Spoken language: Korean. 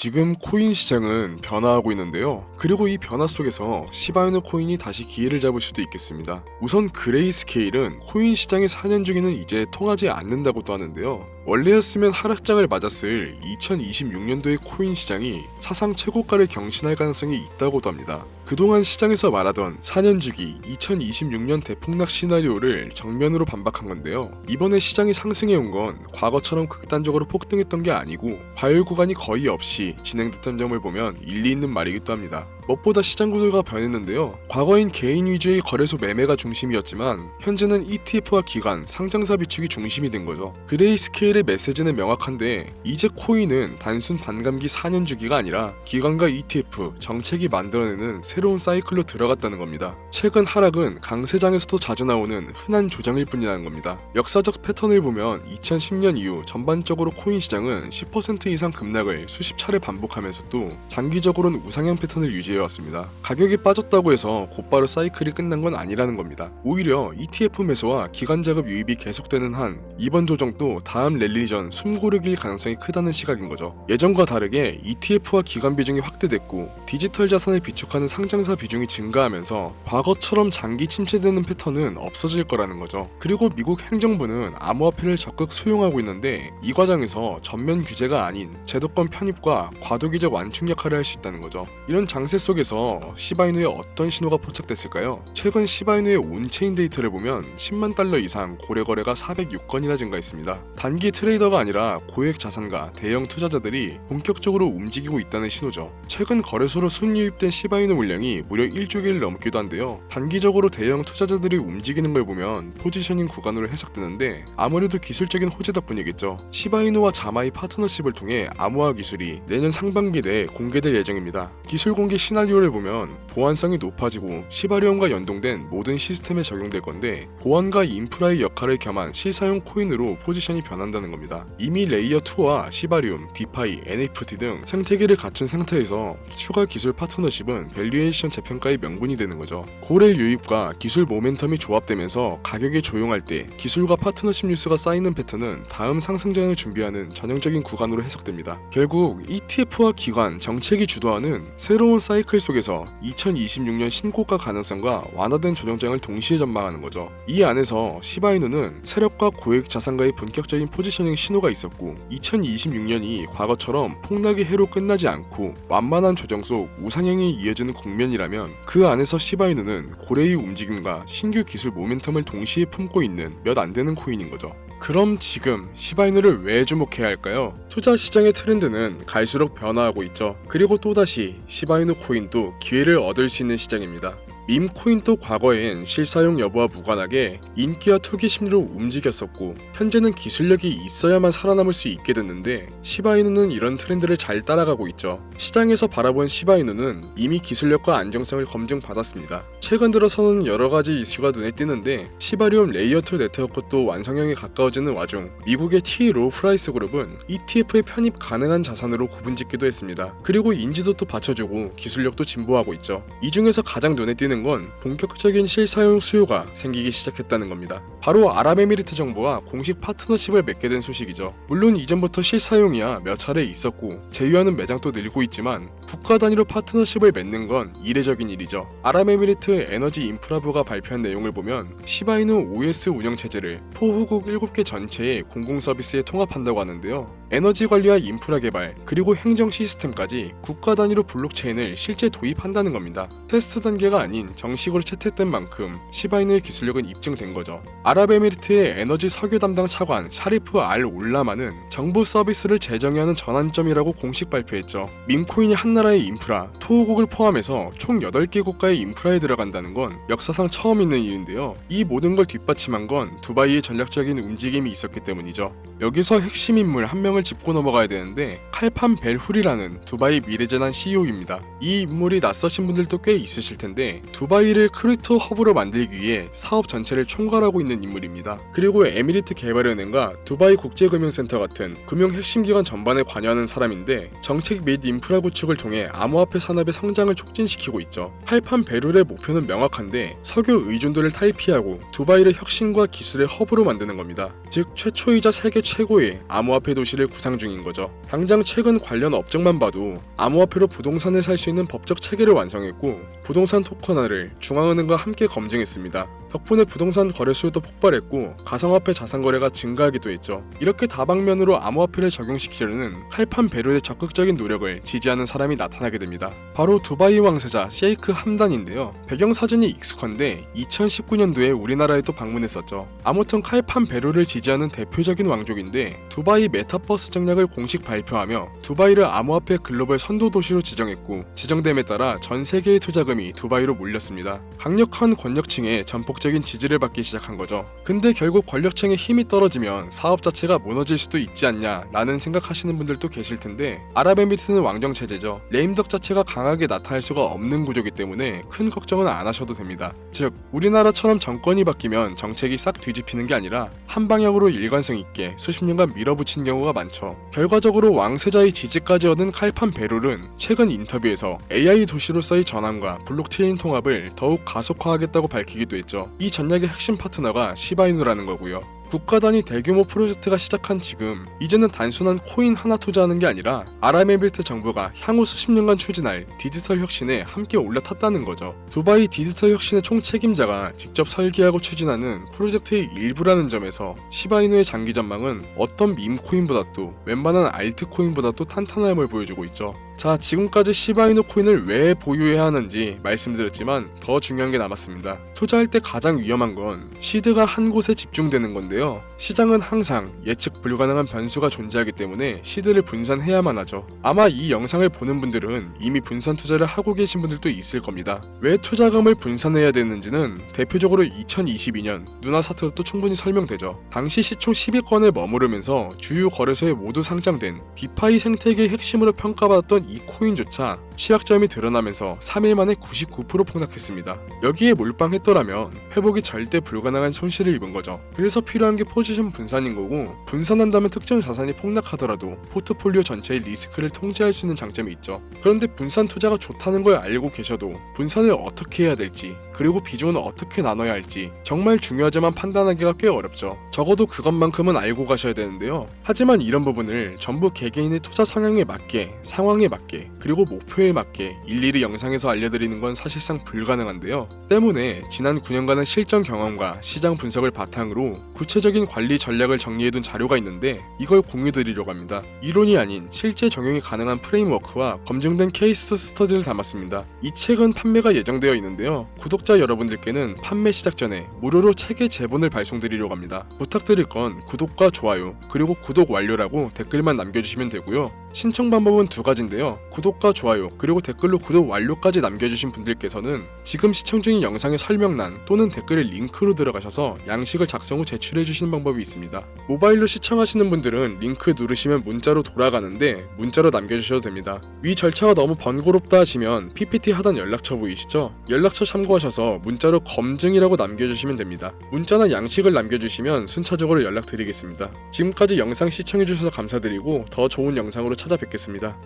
지금 코인 시장은 변화하고 있는데요. 그리고 이 변화 속에서 시바이누 코인이 다시 기회를 잡을 수도 있겠습니다. 우선 그레이스케일은 코인 시장의 4년 주기는 이제 통하지 않는다고도 하는데요. 원래였으면 하락장을 맞았을 2026년도의 코인 시장이 사상 최고가를 경신할 가능성이 있다고도 합니다. 그동안 시장에서 말하던 4년 주기 2026년 대폭락 시나리오를 정면으로 반박한 건데요. 이번에 시장이 상승해온 건 과거처럼 극단적으로 폭등했던 게 아니고 과열 구간이 거의 없이 진행됐던 점을 보면 일리 있는 말이기도 합니다. 무엇보다 시장 구조가 변했는데요. 과거엔 개인 위주의 거래소 매매가 중심이었지만 현재는 ETF와 기관, 상장사 비축이 중심이 된 거죠. 그레이스케일의 메시지는 명확한데 이제 코인은 단순 반감기 4년 주기가 아니라 기관과 ETF, 정책이 만들어내는 새로운 사이클로 들어갔다는 겁니다. 최근 하락은 강세장에서도 자주 나오는 흔한 조정일 뿐이라는 겁니다. 역사적 패턴을 보면 2010년 이후 전반적으로 코인 시장은 10% 이상 급락을 수십 차례 반복하면서도 장기적으로는 우상향 패턴을 유지해 왔습니다. 가격이 빠졌다고 해서 곧바로 사이클이 끝난 건 아니라는 겁니다. 오히려 ETF 매수와 기관 자금 유입이 계속되는 한 이번 조정도 다음 랠리 전 숨고르기일 가능성이 크다는 시각인 거죠. 예전과 다르게 ETF와 기관 비중이 확대됐고 디지털 자산을 비축하는 상장사 비중이 증가하면서 과거처럼 장기 침체되는 패턴은 없어질 거라는 거죠. 그리고 미국 행정부는 암호화폐를 적극 수용하고 있는데 이 과정에서 전면 규제가 아닌 제도권 편입과 과도기적 완충 역할을 할 수 있다는 거죠. 이런 장세 속에서 시바이누에 어떤 신호가 포착됐을까요? 최근 시바이누의 온체인 데이터를 보면 10만 달러 이상 고래 거래가 406건이나 증가했습니다. 단기 트레이더가 아니라 고액 자산가, 대형 투자자들이 본격적으로 움직이고 있다는 신호죠. 최근 거래소로 순유입된 시바이누 물량이 무려 1조기를 넘기도 한데요. 단기적으로 대형 투자자들이 움직이는 걸 보면 포지셔닝 구간으로 해석되는데 아무래도 기술적인 호재 덕분이겠죠. 시바이누와 자마의 파트너십을 통해 암호화 기술이 내년 상반기 내에 공개될 예정입니다. 기술 공개 시나리오를 보면 보안성이 높아지고 시바리움과 연동된 모든 시스템에 적용될 건데 보안과 인프라의 역할을 겸한 실사용 코인으로 포지션이 변한다는 겁니다. 이미 레이어 2와 시바리움, 디파이, NFT 등 생태계를 갖춘 상태에서 추가 기술 파트너십은 밸류에이션 재평가의 명분이 되는 거죠. 고래 유입과 기술 모멘텀이 조합되면서 가격이 조용할 때 기술과 파트너십 뉴스가 쌓이는 패턴은 다음 상승장을 준비하는 전형적인 구간으로 해석됩니다. 결국 ETF와 기관, 정책이 주도하는 새로운 사이클 속에서 2026년 신고가 가능성과 완화된 조정장을 동시에 전망하는 거죠. 이 안에서 시바이누는 세력과 고액 자산가의 본격적인 포지셔닝 신호가 있었고 2026년이 과거처럼 폭락의 해로 끝나지 않고 완만한 조정 속 우상향이 이어지는 국면이라면 그 안에서 시바이누는 고래의 움직임과 신규 기술 모멘텀을 동시에 품고 있는 몇 안 되는 코인인 거죠. 그럼 지금 시바이누를 왜 주목해야 할까요? 투자 시장의 트렌드는 갈수록 변화하고 있죠. 그리고 또다시 시바이누 코인도 기회를 얻을 수 있는 시장입니다. 밈 코인도 과거엔 실사용 여부와 무관하게 인기와 투기 심리로 움직였었고 현재는 기술력이 있어야만 살아남을 수 있게 됐는데 시바이누는 이런 트렌드를 잘 따라가고 있죠. 시장에서 바라본 시바이누는 이미 기술력과 안정성을 검증받았습니다. 최근 들어서는 여러가지 이슈가 눈에 띄는데 시바리움 레이어2 네트워크도 완성형에 가까워지는 와중 미국의 T.로우 프라이스 그룹은 ETF에 편입 가능한 자산으로 구분짓기도 했습니다. 그리고 인지도도 받쳐주고 기술력도 진보하고 있죠. 이 중에서 가장 눈에 띄는 건 본격적인 실사용 수요가 생기기 시작했다는 겁니다. 바로 아랍에미리트 정부와 공식 파트너십을 맺게 된 소식이죠. 물론 이전부터 실사용이야 몇 차례 있었고 제휴하는 매장도 늘고 있지만 국가 단위로 파트너십을 맺는 건 이례적인 일이죠. 아랍에미리트 에너지 인프라부가 발표한 내용을 보면 시바이누 OS 운영 체제를 포후국 7개 전체의 공공 서비스에 통합한다고 하는데요. 에너지 관리와 인프라 개발 그리고 행정 시스템까지 국가 단위로 블록체인을 실제 도입한다는 겁니다. 테스트 단계가 아닌 정식으로 채택된 만큼 시바이누의 기술력은 입증된 거죠. 아랍에미리트의 에너지 석유 담당 차관 샤리프 알 올라마는 정부 서비스를 재정의하는 전환점이라고 공식 발표했죠. 밈코인이 한 나라의 인프라, 토호국을 포함해서 총 8개 국가의 인프라에 들어간다는 건 역사상 처음 있는 일인데요. 이 모든 걸 뒷받침한 건 두바이의 전략적인 움직임이 있었기 때문이죠. 여기서 핵심 인물 한 명을 짚고 넘어가야 되는데 칼판 벨훌이라는 두바이 미래재단 CEO입니다. 이 인물이 낯서신 분들도 꽤 있으실 텐데 두바이를 크립토 허브로 만들기 위해 사업 전체를 총괄하고 있는 인물입니다. 그리고 에미리트 개발은행과 두바이 국제금융센터 같은 금융 핵심 기관 전반에 관여하는 사람인데 정책 및 인프라 구축을 통해 암호화폐 산업의 성장을 촉진시키고 있죠. 칼판 벨훌의 목표는 명확한데 석유 의존도를 탈피하고 두바이를 혁신과 기술의 허브로 만드는 겁니다. 즉 최초이자 세계 최고의 암호화폐 도시를 구상 중인 거죠. 당장 최근 관련 업적만 봐도 암호화폐로 부동산을 살 수 있는 법적 체계를 완성했고 부동산 토큰화를 중앙은행과 함께 검증했습니다. 덕분에 부동산 거래수도 폭발했고 가상화폐 자산 거래가 증가하기도 했죠. 이렇게 다방면으로 암호화폐를 적용시키려는 칼판 베르의 적극적인 노력을 지지하는 사람이 나타나게 됩니다. 바로 두바이 왕세자 셰이크 함단인데요. 배경 사진이 익숙한데 2019년도에 우리나라에 또 방문했었죠. 아무튼 칼판 베르를 지지하는 대표적인 왕족인데 두바이 메타버스 정략을 공식 발표하며 두바이를 암호화폐 글로벌 선도 도시로 지정했고 지정됨에 따라 전 세계의 투자금이 두바이로 몰렸습니다. 강력한 권력층의 전폭적인 지지를 받기 시작한 거죠. 근데 결국 권력층의 힘이 떨어지면 사업 자체가 무너질 수도 있지 않냐 라는 생각하시는 분들도 계실 텐데 아랍에미리트는 왕정 체제죠. 레임덕 자체가 강하게 나타날 수가 없는 구조이기 때문에 큰 걱정은 안 하셔도 됩니다. 즉 우리나라처럼 정권이 바뀌면 정책이 싹 뒤집히는 게 아니라 한 방향으로 일관성 있게 수십 년간 밀어붙인 경우가 많죠. 결과적으로 왕세자의 지지까지 얻은 칼판 베룰은 최근 인터뷰에서 AI 도시로서의 전환과 블록체인 통합을 더욱 가속화하겠다고 밝히기도 했죠. 이 전략의 핵심 파트너가 시바이누라는 거고요. 국가 단위 대규모 프로젝트가 시작한 지금 이제는 단순한 코인 하나 투자하는 게 아니라 아랍에미리트 정부가 향후 수십 년간 추진할 디지털 혁신에 함께 올라탔다는 거죠. 두바이 디지털 혁신의 총책임자가 직접 설계하고 추진하는 프로젝트의 일부라는 점에서 시바이누의 장기 전망은 어떤 밈코인보다도 웬만한 알트코인보다도 탄탄함을 보여주고 있죠. 자, 지금까지 시바이누 코인을 왜 보유해야 하는지 말씀드렸지만 더 중요한 게 남았습니다. 투자할 때 가장 위험한 건 시드가 한 곳에 집중되는 건데요. 시장은 항상 예측 불가능한 변수가 존재하기 때문에 시드를 분산해야만 하죠. 아마 이 영상을 보는 분들은 이미 분산 투자를 하고 계신 분들도 있을 겁니다. 왜 투자금을 분산해야 되는지는 대표적으로 2022년 누나 사태로도 충분히 설명되죠. 당시 시총 10위권에 머무르면서 주요 거래소에 모두 상장된 디파이 생태계의 핵심으로 평가받았던 이 코인조차 취약점이 드러나면서 3일 만에 99% 폭락했습니다. 여기에 몰빵했더라면 회복이 절대 불가능한 손실을 입은 거죠. 그래서 필요한 게 포지션 분산인 거고 분산한다면 특정 자산이 폭락하더라도 포트폴리오 전체의 리스크를 통제할 수 있는 장점이 있죠. 그런데 분산 투자가 좋다는 걸 알고 계셔도 분산을 어떻게 해야 될지 그리고 비중은 어떻게 나눠야 할지 정말 중요하지만 판단하기가 꽤 어렵죠. 적어도 그것만큼은 알고 가셔야 되는데요. 하지만 이런 부분을 전부 개개인의 투자 성향에 맞게 상황에 맞게 그리고 목표에 맞게 일일이 영상에서 알려드리는 건 사실상 불가능한데요. 때문에 지난 9년간의 실전 경험과 시장 분석을 바탕으로 구체적인 관리 전략을 정리해둔 자료가 있는데 이걸 공유드리려고 합니다. 이론이 아닌 실제 적용이 가능한 프레임워크와 검증된 케이스 스터디를 담았습니다. 이 책은 판매가 예정되어 있는데요. 구독자 여러분들께는 판매 시작 전에 무료로 책의 제본을 발송드리려고 합니다. 부탁드릴 건 구독과 좋아요 그리고 구독 완료라고 댓글만 남겨주시면 되고요. 신청 방법은 두 가지인데요. 구독과 좋아요 그리고 댓글로 구독 완료까지 남겨주신 분들께서는 지금 시청 중인 영상의 설명란 또는 댓글에 링크로 들어가셔서 양식을 작성 후 제출해주시는 방법이 있습니다. 모바일로 시청하시는 분들은 링크 누르시면 문자로 돌아가는데 문자로 남겨주셔도 됩니다. 위 절차가 너무 번거롭다 하시면 PPT 하단 연락처 보이시죠? 연락처 참고하셔서 문자로 검증이라고 남겨주시면 됩니다. 문자나 양식을 남겨주시면 순차적으로 연락드리겠습니다. 지금까지 영상 시청해주셔서 감사드리고 더 좋은 영상으로 찾아뵙겠습니다.